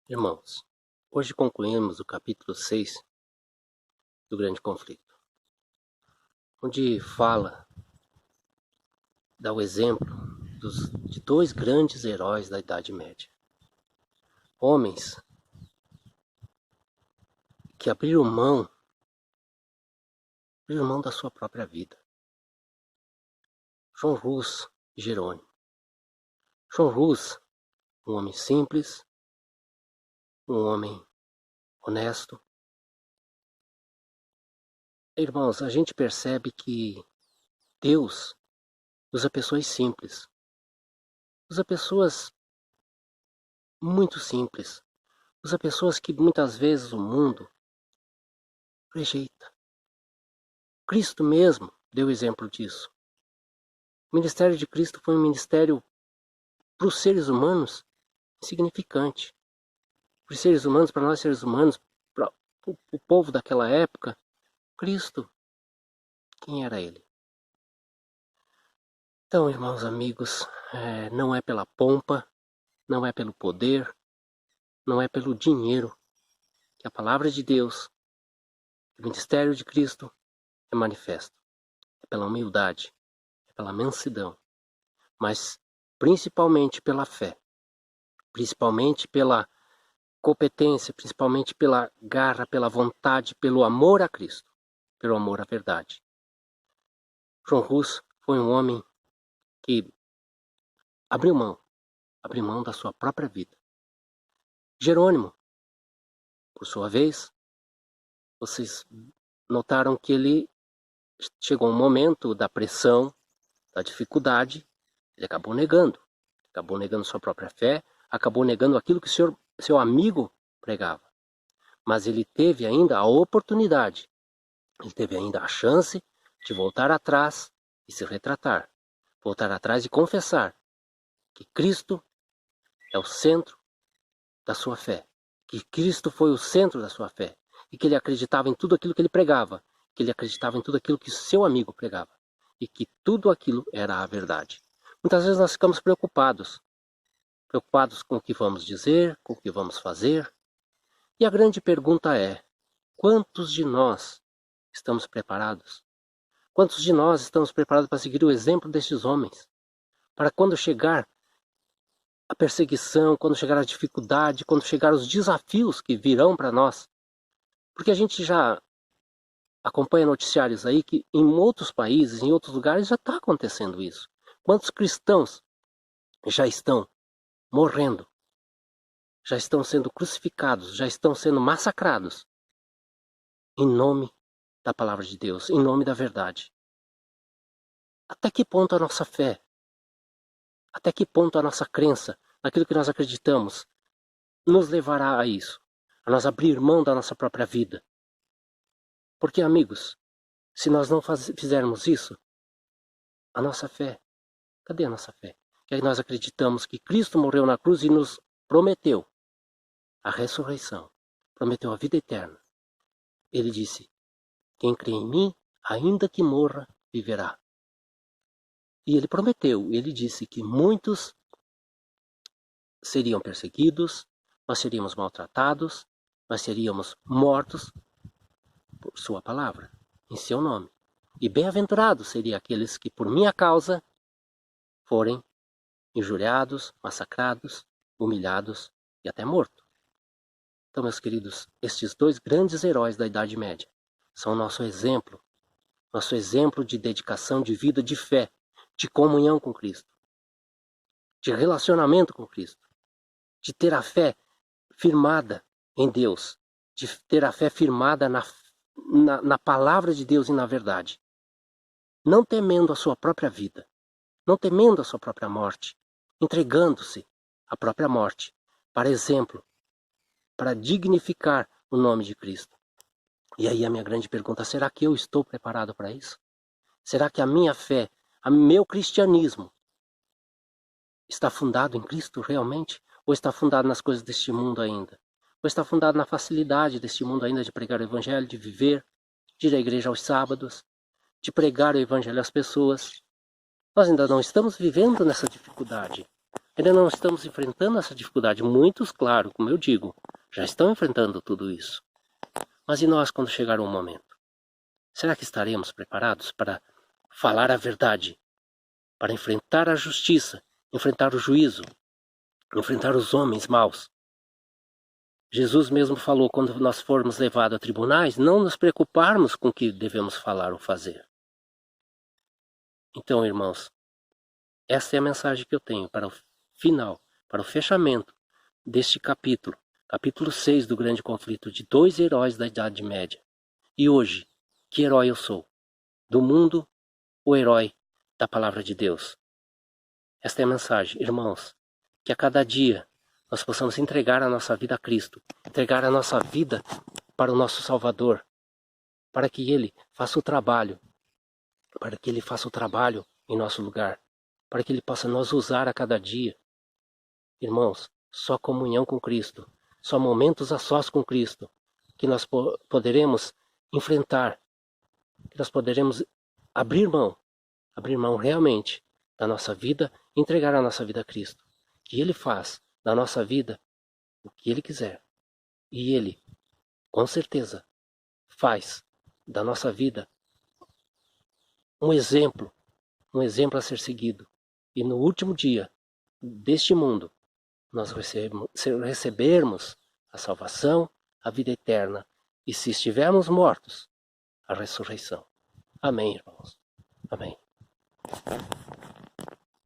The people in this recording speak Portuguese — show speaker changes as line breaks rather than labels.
Irmãos, hoje concluímos o capítulo 6 do Grande Conflito, onde dá o exemplo de dois grandes heróis da Idade Média. Homens que abriram mão da sua própria vida. João Rus e Jerônimo. João Rus, um homem simples, um homem honesto. Irmãos, a gente percebe que Deus usa pessoas simples, usa pessoas muito simples, usa pessoas que muitas vezes o mundo rejeita. Cristo mesmo deu exemplo disso. O ministério de Cristo foi um ministério para os seres humanos insignificante. Para os seres humanos, para nós seres humanos, para o povo daquela época, Cristo, quem era ele? Então, irmãos, amigos, não é pela pompa, não é pelo poder, não é pelo dinheiro que a palavra de Deus, o ministério de Cristo é manifesto. É pela humildade, é pela mansidão, mas principalmente pela fé, principalmente pela competência, principalmente pela garra, pela vontade, pelo amor a Cristo, pelo amor à verdade. João Rus foi um homem que abriu mão da sua própria vida. Jerônimo, por sua vez, vocês notaram que ele chegou um momento da pressão, da dificuldade, ele acabou negando sua própria fé, acabou negando aquilo que seu amigo pregava. Mas ele teve ainda a oportunidade, ele teve ainda a chance de voltar atrás e se retratar, voltar atrás e confessar que Cristo é o centro da sua fé, que Cristo foi o centro da sua fé, e que ele acreditava em tudo aquilo que ele pregava, que ele acreditava em tudo aquilo que seu amigo pregava, e que tudo aquilo era a verdade. Muitas vezes nós ficamos preocupados com o que vamos dizer, com o que vamos fazer, e a grande pergunta é: quantos de nós estamos preparados? Quantos de nós estamos preparados para seguir o exemplo destes homens? Para quando chegar a perseguição, quando chegar a dificuldade, quando chegar os desafios que virão para nós. Porque a gente já acompanha noticiários aí que em outros países, em outros lugares já está acontecendo isso. Quantos cristãos já estão morrendo, já estão sendo crucificados, já estão sendo massacrados em nome da palavra de Deus, em nome da verdade. Até que ponto a nossa fé, até que ponto a nossa crença, naquilo que nós acreditamos, nos levará a isso? A nós abrir mão da nossa própria vida? Porque, amigos, se nós não fizermos isso, a nossa fé, cadê a nossa fé? Que nós acreditamos que Cristo morreu na cruz e nos prometeu a ressurreição, prometeu a vida eterna. Ele disse: quem crê em mim, ainda que morra, viverá. E ele prometeu, ele disse que muitos seriam perseguidos, nós seríamos maltratados, nós seríamos mortos por sua palavra, em seu nome. E bem-aventurados seriam aqueles que por minha causa forem injuriados, massacrados, humilhados e até mortos. Então, meus queridos, estes dois grandes heróis da Idade Média são nosso exemplo de dedicação, de vida, de fé, de comunhão com Cristo, de relacionamento com Cristo, de ter a fé firmada em Deus, de ter a fé firmada na palavra de Deus e na verdade, não temendo a sua própria vida, não temendo a sua própria morte, entregando-se à própria morte, para exemplo, para dignificar o nome de Cristo. E aí a minha grande pergunta: será que eu estou preparado para isso? Será que a minha fé, o meu cristianismo, está fundado em Cristo realmente? Ou está fundado nas coisas deste mundo ainda? Ou está fundado na facilidade deste mundo ainda de pregar o evangelho, de viver, de ir à igreja aos sábados, de pregar o evangelho às pessoas? Nós ainda não estamos vivendo nessa dificuldade. Ainda não estamos enfrentando essa dificuldade. Muitos, claro, como eu digo, já estão enfrentando tudo isso. Mas e nós quando chegar o momento? Será que estaremos preparados para falar a verdade? Para enfrentar a justiça, enfrentar o juízo, enfrentar os homens maus? Jesus mesmo falou, quando nós formos levados a tribunais, não nos preocuparmos com o que devemos falar ou fazer. Então, irmãos, essa é a mensagem que eu tenho para o final, para o fechamento deste capítulo 6 do grande conflito de dois heróis da Idade Média. E hoje, que herói eu sou? Do mundo, o herói da palavra de Deus? Esta é a mensagem, irmãos, que a cada dia nós possamos entregar a nossa vida a Cristo, entregar a nossa vida para o nosso Salvador, para que Ele faça o trabalho, em nosso lugar, para que Ele possa nos usar a cada dia. Irmãos, só comunhão com Cristo, só momentos a sós com Cristo, que nós poderemos enfrentar, que nós poderemos abrir mão realmente da nossa vida, entregar a nossa vida a Cristo. Que Ele faz da nossa vida o que Ele quiser. E Ele, com certeza, faz da nossa vida um exemplo a ser seguido. E no último dia deste mundo, nós recebermos a salvação, a vida eterna, e se estivermos mortos, a ressurreição. Amém, irmãos. Amém.